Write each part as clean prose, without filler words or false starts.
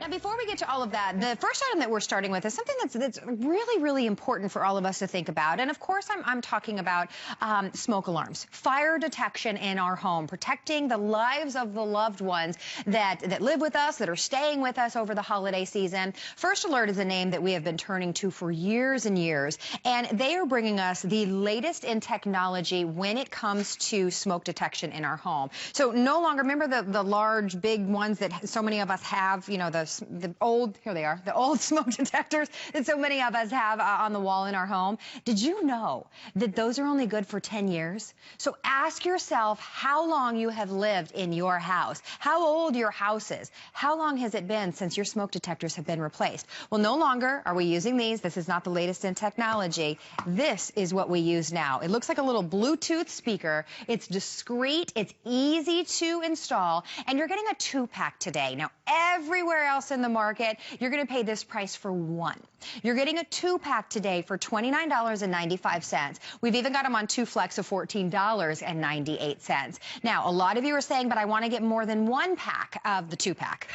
Now, before we get to all of that, the first item that we're starting with is something that's really, really important for all of us to think about. And of course, I'm talking about smoke alarms, fire detection in our home, protecting the lives of the loved ones that live with us, that are staying with us over the holiday season. First Alert is a name that we have been turning to for years and years, and they are bringing us the latest in technology when it comes to smoke detection in our home. So no longer, remember the large, big ones that so many of us have, you know, the old, here they are, the old smoke detectors that so many of us have on the wall in our home. Did you know that those are only good for 10 years? So ask yourself how long you have lived in your house, how old your house is, how long has it been since your smoke detectors have been replaced? Well, no longer are we using these. This is not the latest in technology. This is what we use now. It looks like a little Bluetooth speaker. It's discreet, it's easy to install, and you're getting a 2-pack today. Now, everywhere else in the market, you're going to pay this price for one. You're getting a 2-pack today for $29.95. We've even got them on 2 flex of $14.98. Now, a lot of you are saying, but I want to get more than 1 pack of the 2-pack.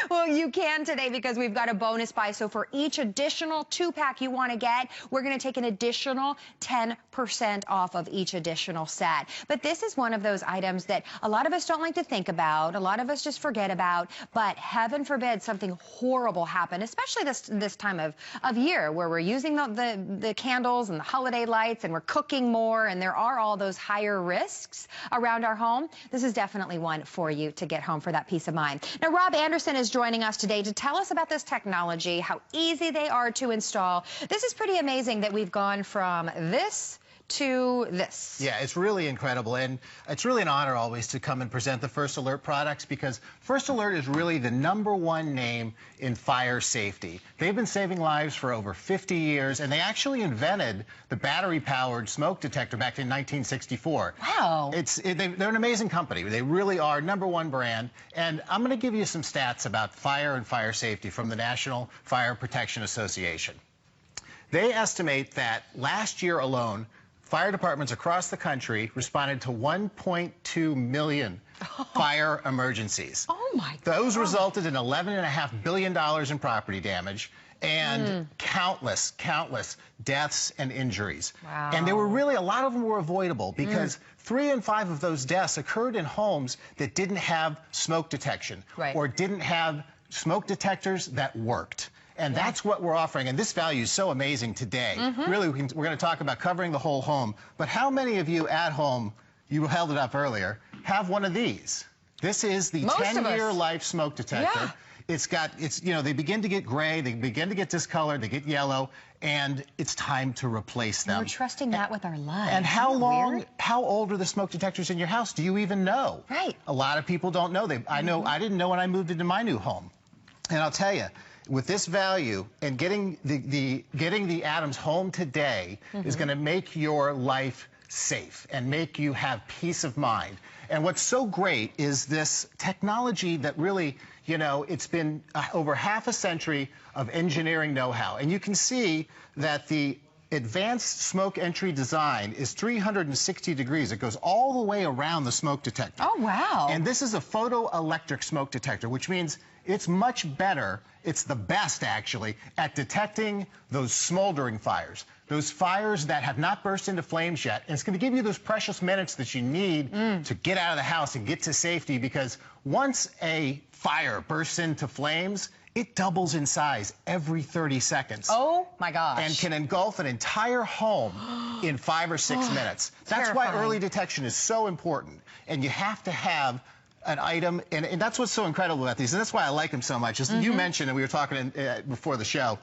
Well, you can today because we've got a bonus buy. So for each additional 2-pack you want to get, we're going to take an additional 10% off of each additional set. But this is one of those items that a lot of us don't like to think about, a lot of us just forget about, but heaven forbid something horrible happen, especially this time of year where we're using the candles and the holiday lights and we're cooking more and there are all those higher risks around our home. This is definitely one for you to get home for that peace of mind. Now, Rob Anderson is joining us today to tell us about this technology, how easy they are to install. This is pretty amazing that we've gone from this to this. Yeah, it's really incredible, and it's really an honor always to come and present the First Alert products because First Alert is really the #1 name in fire safety. They've been saving lives for over 50 years, and they actually invented the battery-powered smoke detector back in 1964. Wow. They're an amazing company. They really are #1 brand, and I'm going to give you some stats about fire and fire safety from the National Fire Protection Association. They estimate that last year alone, fire departments across the country responded to 1.2 million fire emergencies. Oh, my God. Those resulted in $11.5 billion in property damage and countless deaths and injuries. Wow. And there were really, a lot of them were avoidable because 3 in 5 of those deaths occurred in homes that didn't have smoke detection or didn't have smoke detectors that worked. And that's what we're offering, and this value is so amazing today. Really, we're going to talk about covering the whole home, but how many of you at home, you held it up earlier, have one of these? This is the 10-year life smoke detector. You know, they begin to get gray, they begin to get discolored, they get yellow, and it's time to replace them. We're trusting that with our lives. And how old are the smoke detectors in your house? Do you even know? Right. A lot of people don't know. I know, I didn't know when I moved into my new home. And I'll tell you, with this value and getting the Adams home today is going to make your life safe and make you have peace of mind. And what's so great is this technology that really, you know, it's been over half a century of engineering know-how. And you can see that the advanced smoke entry design is 360 degrees. It goes all the way around the smoke detector. Oh, wow. And this is a photoelectric smoke detector, which means it's much better, it's the best actually, at detecting those smoldering fires, those fires that have not burst into flames yet. And it's going to give you those precious minutes that you need to get out of the house and get to safety, because once a fire bursts into flames, it doubles in size every 30 seconds. Oh, my gosh. And can engulf an entire home in 5 or 6 minutes. That's why early detection is so important. And you have to have an item, and that's what's so incredible about these, and that's why I like them so much. As you mentioned, and we were talking before the show,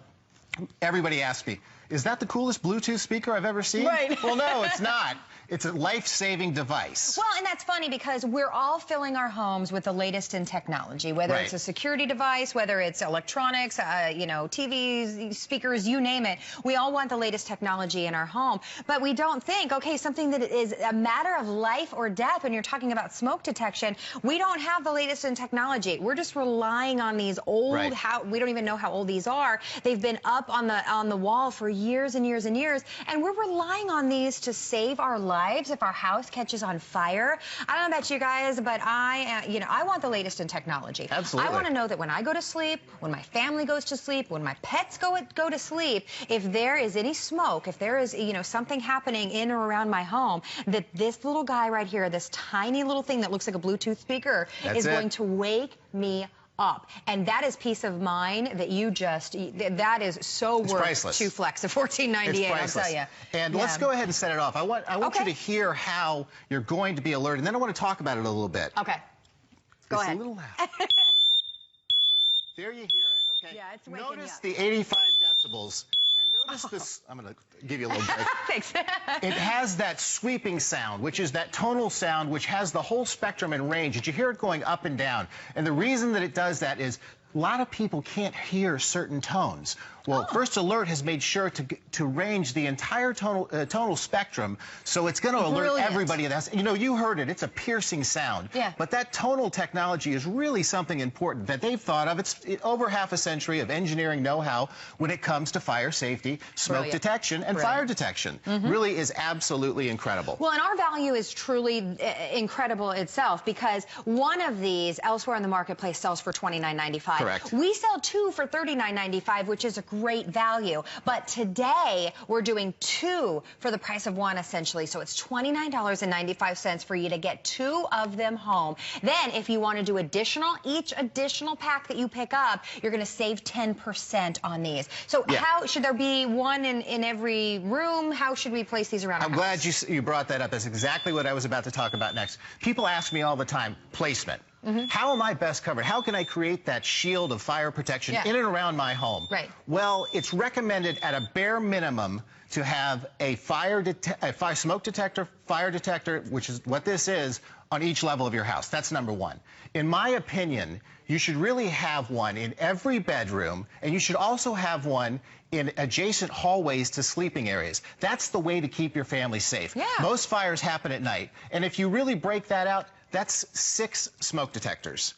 everybody asked me, is that the coolest Bluetooth speaker I've ever seen? Right. Well, no, it's not. It's a life-saving device. Well, and that's funny because we're all filling our homes with the latest in technology, whether it's a security device, whether it's electronics, you know, TVs, speakers, you name it. We all want the latest technology in our home, but we don't think, okay, something that is a matter of life or death when you're talking about smoke detection, we don't have the latest in technology. We're just relying on these old, we don't even know how old these are. They've been up on the wall for years and years and years, and we're relying on these to save our lives lives if our house catches on fire. I don't know about you guys, but I want the latest in technology. Absolutely. I want to know that when I go to sleep, when my family goes to sleep, when my pets go to sleep, if there is any smoke, if there is, something happening in or around my home, that this little guy right here, this tiny little thing that looks like a Bluetooth speaker, is going to wake me up. And that is peace of mind that that is so worth priceless. $2 flex of $14.98, I'll tell you. And let's go ahead and set it off. I want you to hear how you're going to be alerted, and then I want to talk about it a little bit. Okay. Go ahead. A little loud. There you hear it, okay? Yeah, it's waking Notice you the 85 decibels. And notice this. I'm going to give you a little break. Thanks. It has that sweeping sound, which is that tonal sound, which has the whole spectrum and range. And you hear it going up and down. And the reason that it does that is a lot of people can't hear certain tones. Well, First Alert has made sure to range the entire tonal spectrum, so it's going to alert everybody. You heard it. It's a piercing sound. Yeah. But that tonal technology is really something important that they've thought of. It's over half a century of engineering know-how when it comes to fire safety, smoke detection, and fire detection. Really is absolutely incredible. Well, and our value is truly incredible itself, because one of these elsewhere in the marketplace sells for $29.95. Correct. We sell two for $39.95, which is a great value. But today, we're doing two for the price of one, essentially. So it's $29.95 for you to get two of them home. Then, if you want to do each additional pack that you pick up, you're going to save 10% on these. So how should there be one in every room? How should we place these around our house? I'm glad you brought that up. That's exactly what I was about to talk about next. People ask me all the time, placement. How am I best covered? How can I create that shield of fire protection in and around my home? Right. Well, it's recommended at a bare minimum to have a smoke detector, fire detector, which is what this is, on each level of your house. That's number one. In my opinion, you should really have one in every bedroom, and you should also have one in adjacent hallways to sleeping areas. That's the way to keep your family safe. Yeah. Most fires happen at night, and if you really break that out, that's 6 smoke detectors.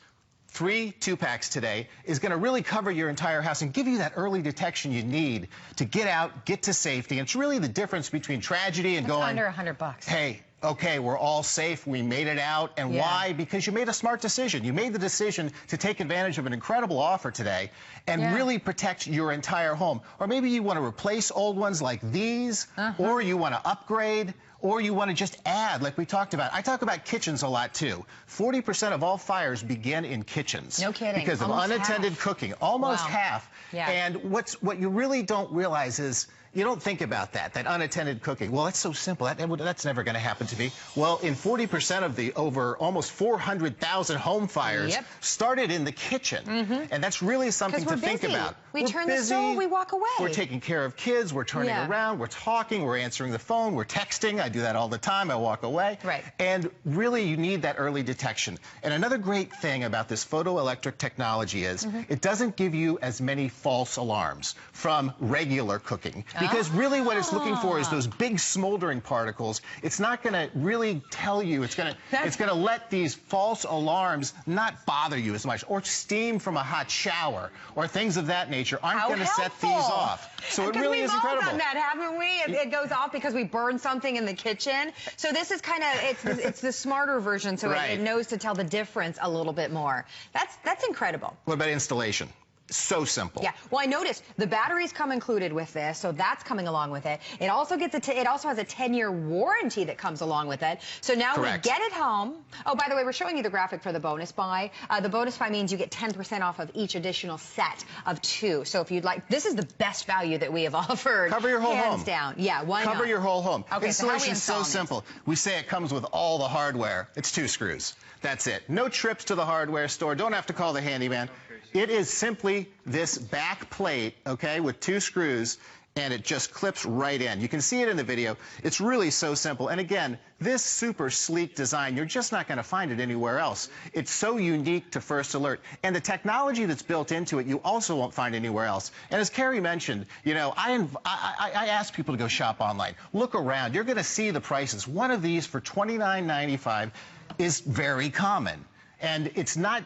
3 2-packs today is going to really cover your entire house and give you that early detection you need to get out, get to safety. And it's really the difference between tragedy and going under $100. Hey, okay, we're all safe, we made it out. And why? Because you made a smart decision. You made the decision to take advantage of an incredible offer today and really protect your entire home. Or maybe you want to replace old ones like these, or you want to upgrade, or you want to just add, like we talked about. I talk about kitchens a lot, too. 40% of all fires begin in kitchens. No kidding. Because of unattended cooking. Almost half. Yeah. And what you really don't realize is, you don't think about that unattended cooking. Well, that's so simple. That's never going to happen to me. Well, in 40% of the over almost 400,000 home fires started in the kitchen. And that's really something to think about. We turn the stove, we walk away. We're taking care of kids. We're turning around. We're talking. We're answering the phone. We're texting. I do that all the time. I walk away. Right. And really, you need that early detection. And another great thing about this photoelectric technology is it doesn't give you as many false alarms from regular cooking. Because really what it's looking for is those big smoldering particles. It's not going to really tell you. It's going to let these false alarms not bother you as much. Or steam from a hot shower or things of that nature aren't going to set these off. So it really is incredible. We've all done that, haven't we? It goes off because we burned something in the kitchen. So this is kind of, it's the smarter version, so it knows to tell the difference a little bit more. That's incredible. What about installation? So simple. Yeah. Well, I noticed the batteries come included with this, so that's coming along with it. It also gets it also has a 10-year warranty that comes along with it. So now we get it home. Oh, by the way, we're showing you the graphic for the bonus buy. The bonus buy means you get 10% off of each additional set of 2. So if you'd like, this is the best value that we have offered. Cover your whole home. Hands down. Yeah. Why not? Cover your whole home. Okay. Installation's so simple. We say it comes with all the hardware. It's 2 screws. That's it. No trips to the hardware store. Don't have to call the handyman. It is simply this back plate, okay, with 2 screws, and it just clips right in. You can see it in the video. It's really so simple. And again, this super sleek design, you're just not going to find it anywhere else. It's so unique to First Alert. And the technology that's built into it, you also won't find anywhere else. And as Carrie mentioned, I ask people to go shop online. Look around. You're going to see the prices. One of these for $29.95 is very common. And it's not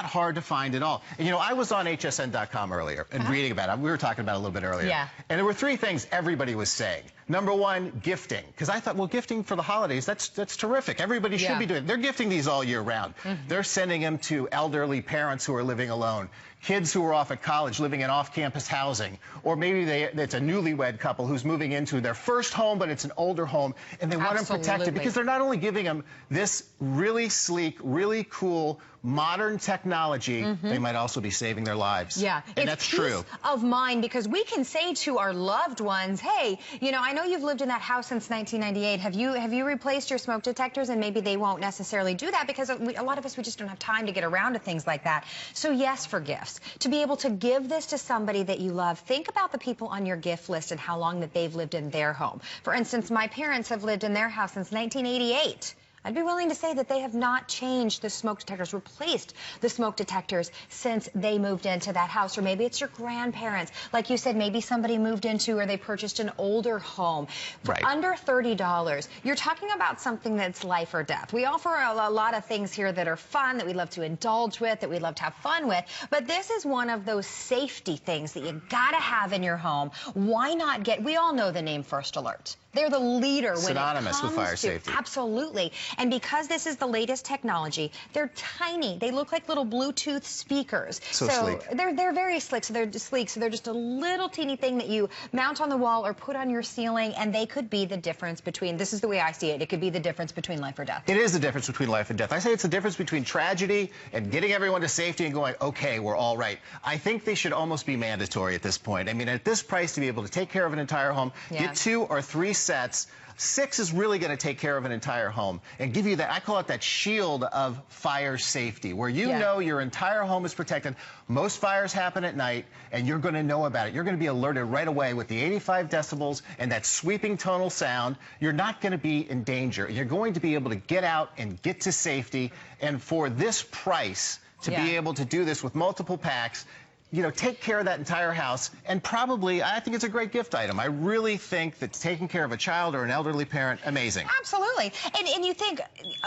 hard to find at all. And, you know, I was on HSN.com earlier and reading about it. We were talking about it a little bit earlier. Yeah. And there were 3 things everybody was saying. Number 1, gifting. Because I thought, well, gifting for the holidays, that's terrific. Everybody should be doing it. They're gifting these all year round. They're sending them to elderly parents who are living alone, kids who are off at college living in off-campus housing, or maybe it's a newlywed couple who's moving into their first home, but it's an older home, and they want them protected because they're not only giving them this really sleek, really cool, modern technology, they might also be saving their lives. Yeah, and that's true. Peace of mind, because we can say to our loved ones, hey, you know, I know you've lived in that house since 1998. Have you replaced your smoke detectors? And maybe they won't necessarily do that because a lot of us, we just don't have time to get around to things like that. So yes, for gifts. To be able to give this to somebody that you love, think about the people on your gift list and how long that they've lived in their home. For instance, my parents have lived in their house since 1988. I'd be willing to say that they have not changed the smoke detectors, replaced the smoke detectors since they moved into that house. Or maybe it's your grandparents. Like you said, maybe somebody moved into or they purchased an older home. For under $30, you're talking about something that's life or death. We offer a lot of things here that are fun, that we love to indulge with, that we love to have fun with. But this is one of those safety things that you gotta have in your home. Why not get, we all know the name First Alert. They're the leader when it comes with fire safety. Absolutely. And because this is the latest technology, they're tiny. They look like little Bluetooth speakers. So sleek. They're very slick. So they're sleek. So they're just a little teeny thing that you mount on the wall or put on your ceiling, and they could be the difference between, this is the way I see it, it could be the difference between life or death. It is the difference between life and death. I say it's the difference between tragedy and getting everyone to safety and going, okay, we're all right. I think they should almost be mandatory at this point. I mean, at this price, to be able to take care of an entire home, get 2 or 3 sets. 6 is really going to take care of an entire home and give you that, I call it that shield of fire safety, where you know your entire home is protected. Most fires happen at night, and you're going to know about it. You're going to be alerted right away with the 85 decibels and that sweeping tonal sound. You're not going to be in danger. You're going to be able to get out and get to safety. And for this price, to be able to do this with multiple packs, you know, take care of that entire house, and probably, I think it's a great gift item. I really think that taking care of a child or an elderly parent, amazing. Absolutely. And you think,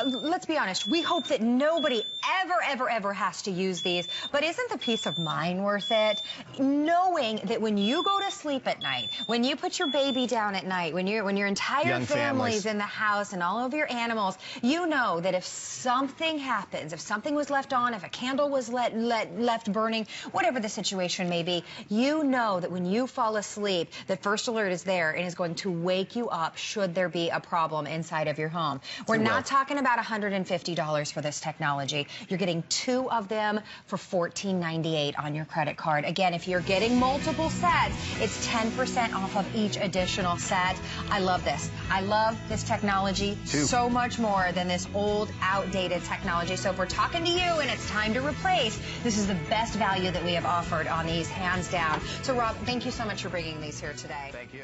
let's be honest, we hope that nobody ever has to use these, but isn't the peace of mind worth it? Knowing that when you go to sleep at night, when you put your baby down at night, when your entire family's in the house and all of your animals, you know that if something happens, if something was left on, if a candle was left burning, whatever the situation may be, you know that when you fall asleep, that First Alert is there and is going to wake you up should there be a problem inside of your home. We're not talking about $150 for this technology. You're getting 2 of them for $14.98 on your credit card. Again, if you're getting multiple sets, it's 10% off of each additional set. I love this. I love this technology so much more than this old, outdated technology. So if we're talking to you and it's time to replace, this is the best value that we have offered on these, hands down. So Rob, thank you so much for bringing these here today. Thank you.